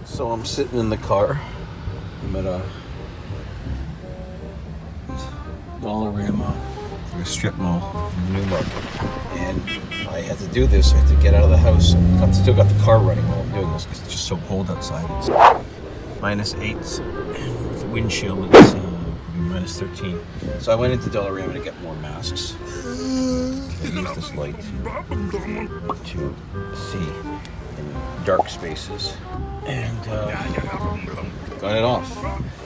So I'm sitting in the car. I'm at a Dollarama, a strip mall in Newmarket, and I had to do this. I had to get out of the house. I still got the car running while I'm doing this because it's just so cold outside. It's -8, and with the wind chill, it's -13. So I went into Dollarama to get more masks. I use this light to see in dark spaces, and got it off.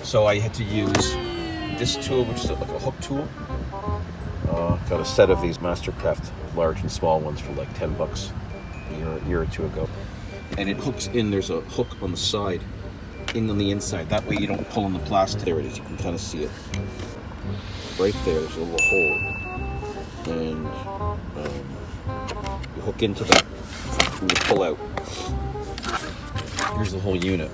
So I had to use this tool, which is like a hook tool. Got a set of these Mastercraft large and small ones for like $10 a year or two ago. And it hooks in, there's a hook on the side, on the inside. That way you don't pull on the plastic. There it is, you can kind of see it. Right there's a little hole. And you hook into that and you pull out. Here's the whole unit.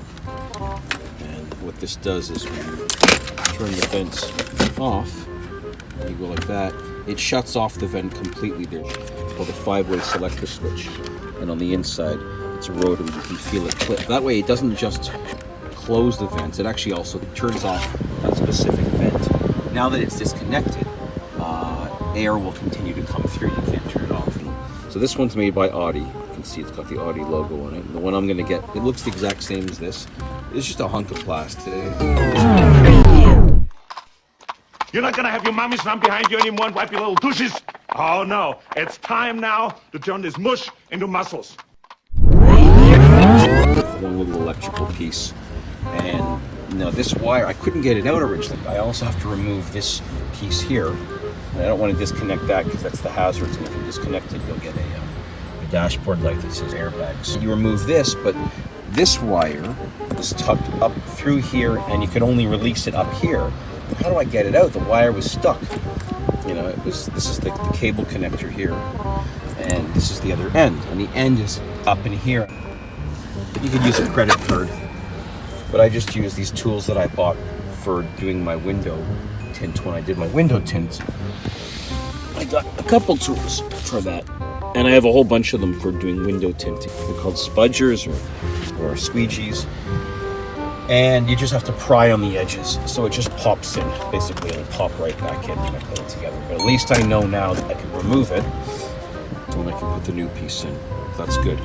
And what this does is when you turn the vents off, you go like that, it shuts off the vent completely. There's called a 5-way selector switch, and on the inside it's a rotary. You can feel it clip. That way it doesn't just close the vents, it actually also turns off that specific vent. Now that it's disconnected, air will continue to come through. You can't turn it off. So this one's made by Audi. You can see it's got the Audi logo on it. And the one I'm going to get, it looks the exact same as this. It's just a hunk of plastic. You're not gonna have your mommies run behind you anymore and wipe your little douches? Oh no, it's time now to turn this mush into muscles. One little electrical piece. And now this wire, I couldn't get it out originally. I also have to remove this piece here. And I don't want to disconnect that because that's the hazards. And if you disconnect it, you'll get a dashboard light that says airbags. So you remove this, but this wire is tucked up through here and you can only release it up here. How do I get it out? The wire was stuck. You know, this is the cable connector here, and this is the other end, and the end is up in here. You could use a credit card, but I just use these tools that I bought for doing my window tint when I did my window tint. I got a couple tools for that, and I have a whole bunch of them for doing window tinting. They're called spudgers or squeegees. And you just have to pry on the edges, so it just pops in, basically, and it'll pop right back in when I put it together. But at least I know now that I can remove it, so then I can put the new piece in. That's good.